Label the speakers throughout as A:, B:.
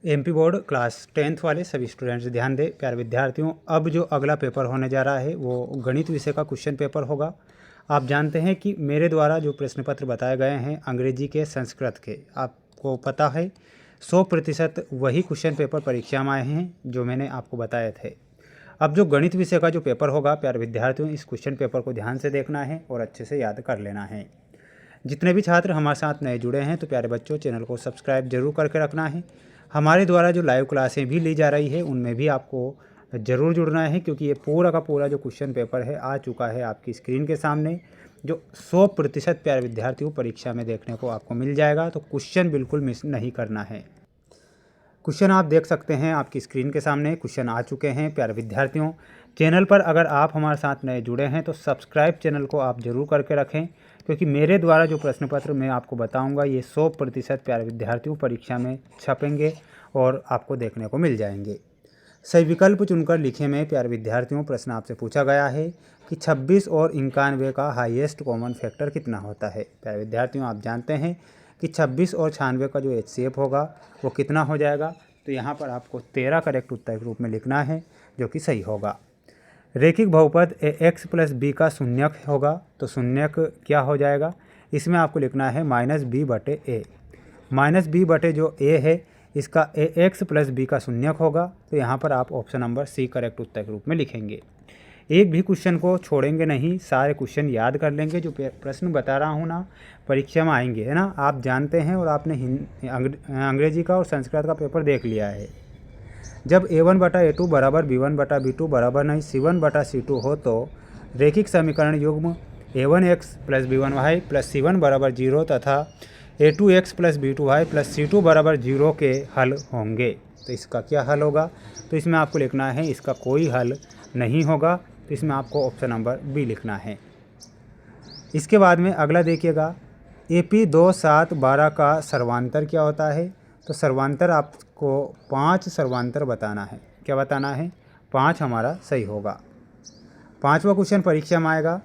A: MP board class 10th वाले सभी students ध्यान दें। प्यारे विद्यार्थियों, अब जो अगला पेपर होने जा रहा है वो गणित विषय का क्वेश्चन पेपर होगा। आप जानते हैं कि मेरे द्वारा जो प्रश्न पत्र बताए गए हैं अंग्रेजी के, संस्कृत के, आपको पता है 100% वही क्वेश्चन पेपर परीक्षा में आए हैं जो मैंने आपको बताए थे। अब जो गणित विषय का जो पेपर होगा प्यारे विद्यार्थियों, इस क्वेश्चन पेपर को ध्यान से देखना है और अच्छे से याद कर लेना है। जितने भी छात्र हमारे साथ नए जुड़े हैं तो प्यारे बच्चों, चैनल को सब्सक्राइब जरूर करके रखना है। हमारे द्वारा जो लाइव क्लासें भी ली जा रही है उनमें भी आपको ज़रूर जुड़ना है, क्योंकि ये पूरा का पूरा जो क्वेश्चन पेपर है आ चुका है आपकी स्क्रीन के सामने, जो 100% प्यारे विद्यार्थियों परीक्षा में देखने को आपको मिल जाएगा। तो क्वेश्चन बिल्कुल मिस नहीं करना है। क्वेश्चन आप देख सकते हैं आपकी स्क्रीन के सामने, क्वेश्चन आ चुके हैं। प्यारे विद्यार्थियों, चैनल पर अगर आप हमारे साथ नए जुड़े हैं तो सब्सक्राइब चैनल को आप ज़रूर करके रखें, क्योंकि मेरे द्वारा जो प्रश्न पत्र मैं आपको बताऊंगा ये 100% प्यारे विद्यार्थियों परीक्षा में छपेंगे और आपको देखने को मिल जाएंगे। सही विकल्प चुनकर लिखे में प्यारे विद्यार्थियों, प्रश्न आपसे पूछा गया है कि 26 और 91 का हाईएस्ट कॉमन फैक्टर कितना होता है। प्यारे विद्यार्थियों, आप जानते हैं कि 26 और 96 का जो HCF होगा वो कितना हो जाएगा। तो यहाँ पर आपको 13 करेक्ट उत्तर के रूप में लिखना है, जो कि सही होगा। रैखिक बहुपद AX + B का शून्यक होगा, तो शून्यक क्या हो जाएगा, इसमें आपको लिखना है -B/A। -B/ जो A है इसका AX + B का शून्यक होगा, तो यहाँ पर आप ऑप्शन नंबर C करेक्ट उत्तर के रूप में लिखेंगे। एक भी क्वेश्चन को छोड़ेंगे नहीं, सारे क्वेश्चन याद कर लेंगे। जो प्रश्न बता रहा हूँ ना परीक्षा में आएंगे, है ना, आप जानते हैं और आपने अंग्रेजी का और संस्कृत का पेपर देख लिया है। जब A1/A2 बराबर B1/B2 बराबर नहीं C1/C2 हो तो रैखिक समीकरण युग्म A1x + B1y + C1 बराबर 0 तथा A2x + B2y + C2 बराबर 0 के हल होंगे। तो इसका क्या हल होगा, तो इसमें आपको लिखना है इसका कोई हल नहीं होगा, तो इसमें आपको ऑप्शन नंबर बी लिखना है। इसके बाद में अगला देखिएगा, AP 2, 7, 12 का सर्वांतर क्या होता है। तो सर्वांतर आपको 5 सर्वांतर बताना है। क्या बताना है, 5 हमारा सही होगा। 5वां क्वेश्चन परीक्षा में आएगा,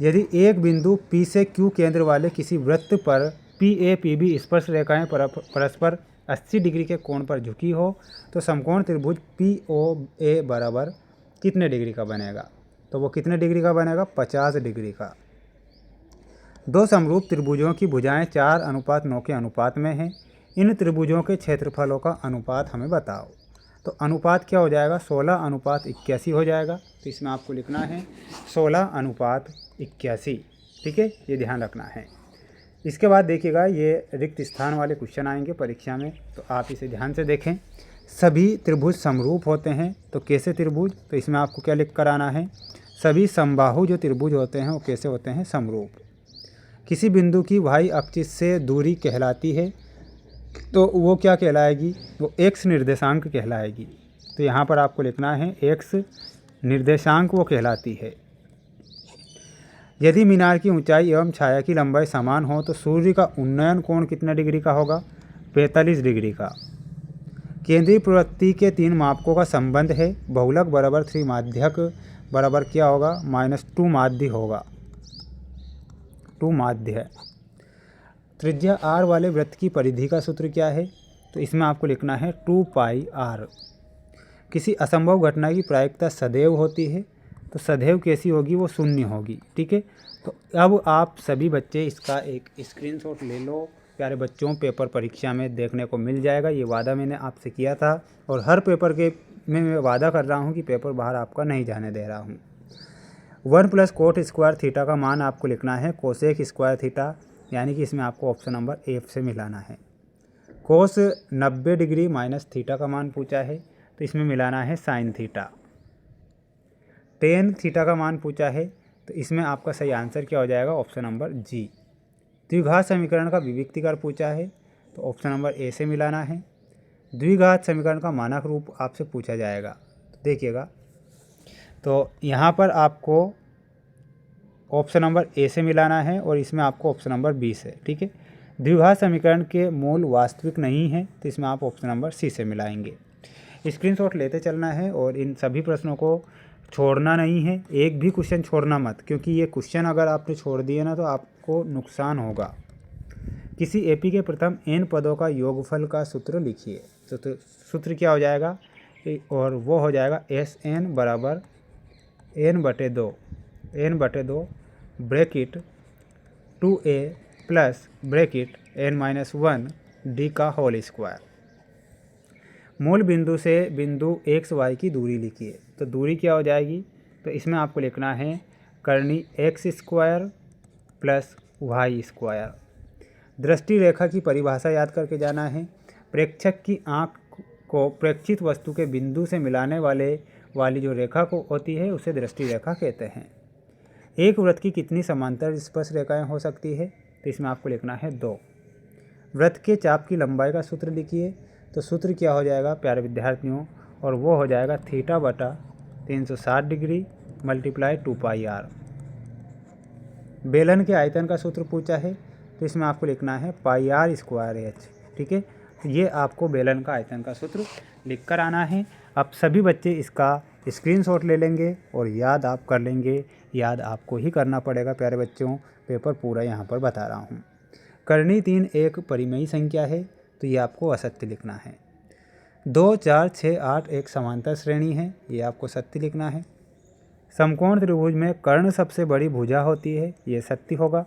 A: यदि एक बिंदु P से Q केंद्र वाले किसी वृत्त पर PA PB स्पर्श रेखाएं परस्पर 80 डिग्री के कोण पर झुकी हो तो समकोण त्रिभुज POA बराबर कितने डिग्री का बनेगा। तो वो कितने डिग्री का बनेगा, 50 डिग्री का। दो समरूप त्रिभुजों की भुजाएं 4:9 के अनुपात में हैं। इन त्रिभुजों के क्षेत्रफलों का अनुपात हमें बताओ। तो अनुपात क्या हो जाएगा, 16:81 हो जाएगा। तो इसमें आपको लिखना है 16:81। ठीक है, ये ध्यान रखना है। इसके बाद देखिएगा, ये रिक्त स्थान वाले क्वेश्चन आएंगे परीक्षा में, तो आप इसे ध्यान से देखें। सभी त्रिभुज समरूप होते हैं, तो कैसे त्रिभुज, तो इसमें आपको क्या लिख कर आना है, सभी समबाहु जो त्रिभुज होते हैं वो कैसे होते हैं, समरूप। किसी बिंदु की y अक्ष से दूरी कहलाती है, तो वो क्या कहलाएगी, वो x निर्देशांक कहलाएगी। तो यहाँ पर आपको लिखना है x निर्देशांक वो कहलाती है। यदि मीनार की ऊंचाई एवं छाया की लंबाई समान हो तो सूर्य का उन्नयन कोण कितने डिग्री का होगा, 45 डिग्री का। केंद्रीय प्रवृत्ति के 3 मापकों का संबंध है, बहुलक बराबर 3 माध्यक बराबर क्या होगा, -2 माध्य होगा, 2 माध्य है। त्रिज्या r वाले वृत्त की परिधि का सूत्र क्या है, तो इसमें आपको लिखना है 2πr। किसी असंभव घटना की प्रायिकता सदैव होती है, तो सदैव कैसी होगी, वो 0 होगी। ठीक है, तो अब आप सभी बच्चे इसका एक स्क्रीनशॉट ले लो। प्यारे बच्चों, पेपर परीक्षा में देखने को मिल जाएगा, ये वादा मैंने आपसे किया था और हर पेपर के में मैं वादा कर रहा हूँ कि पेपर बाहर आपका नहीं जाने दे रहा हूँ। 1 + cot² थीटा का मान आपको लिखना है cosec² थीटा, यानी कि इसमें आपको ऑप्शन नंबर F से मिलाना है। कोस 90 डिग्री माइनस थीटा का मान पूछा है, तो इसमें मिलाना है साइन थीटा। टेन थीटा का मान पूछा है, तो इसमें आपका सही आंसर क्या हो जाएगा, ऑप्शन नंबर जी। द्विघात समीकरण का विविक्तीकर पूछा है, तो ऑप्शन नंबर ए से मिलाना है। द्विघात समीकरण का मानक रूप आपसे पूछा जाएगा, तो देखिएगा, तो यहाँ पर आपको ऑप्शन नंबर ए से मिलाना है और इसमें आपको ऑप्शन नंबर बी से। ठीक है, द्विघात समीकरण के मूल वास्तविक नहीं है, तो इसमें आप ऑप्शन नंबर सी से मिलाएंगे। स्क्रीनशॉट लेते चलना है और इन सभी प्रश्नों को छोड़ना नहीं है, एक भी क्वेश्चन छोड़ना मत, क्योंकि ये क्वेश्चन अगर आपने छोड़ दिए ना तो आपको नुकसान होगा। किसी एपी के प्रथम n पदों का योगफल का सूत्र लिखिए। तो सूत्र क्या हो जाएगा, और वो हो जाएगा Sn बराबर n/2 bracket 2a plus bracket n-1 d का होल स्क्वायर। मूल बिंदु से बिंदु x y की दूरी लिखिए। तो दूरी क्या हो जाएगी, तो इसमें आपको लिखना है करनी x square plus Y square. दृष्टि रेखा की परिभाषा याद करके जाना है। प्रेक्षक की आँख को प्रेक्षित वस्तु के बिंदु से मिलाने वाली जो रेखा को होती है उसे दृष्टि रेखा कहते हैं। एक वृत्त की कितनी समांतर स्पर्श रेखाएं हो सकती है, तो इसमें आपको लिखना है 2। वृत्त के चाप की लंबाई का सूत्र लिखिए। तो सूत्र क्या हो जाएगा प्यारे विद्यार्थियों, और वो हो जाएगा θ/360 डिग्री मल्टीप्लाई 2πr। बेलन के आयतन का सूत्र पूछा है, तो इसमें आपको लिखना है πr²h। ठीक है, तो ये आपको बेलन का आयतन का सूत्र लिख कर आना है। अब सभी बच्चे इसका स्क्रीनशॉट ले लेंगे और याद आप कर लेंगे। याद आपको ही करना पड़ेगा प्यारे बच्चों, पेपर पूरा यहाँ पर बता रहा हूँ। करनी 3 एक परिमेयी संख्या है, तो ये आपको असत्य लिखना है। 2, 4, 6, 8 एक समांतर श्रेणी है, ये आपको सत्य लिखना है। समकोण त्रिभुज में कर्ण सबसे बड़ी भुजा होती है, ये सत्य होगा।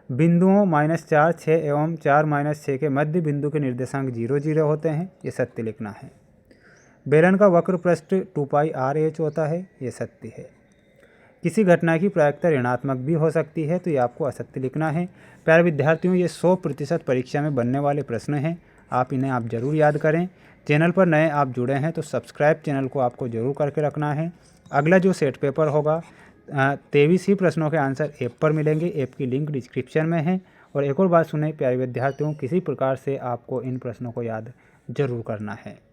A: बिंदुओं -4, 6 एवं 4, -6 के मध्य बिंदु के निर्देशांक 0, 0 होते हैं, ये सत्य लिखना है। बेलन का वक्र पृष्ठ 2πrh होता है, ये सत्य है। किसी घटना की प्रायिकता ऋणात्मक भी हो सकती है, तो ये आपको असत्य लिखना है। प्यारे विद्यार्थियों, ये 100% परीक्षा में बनने वाले प्रश्न हैं, आप इन्हें आप जरूर याद करें। चैनल पर नए आप जुड़े हैं तो सब्सक्राइब चैनल को आपको जरूर करके रखना है। अगला जो सेट पेपर होगा 23 ही प्रश्नों के आंसर ऐप पर मिलेंगे। ऐप की लिंक डिस्क्रिप्शन में है। और एक और बात सुने प्यारे विद्यार्थियों, किसी प्रकार से आपको इन प्रश्नों को याद जरूर करना है।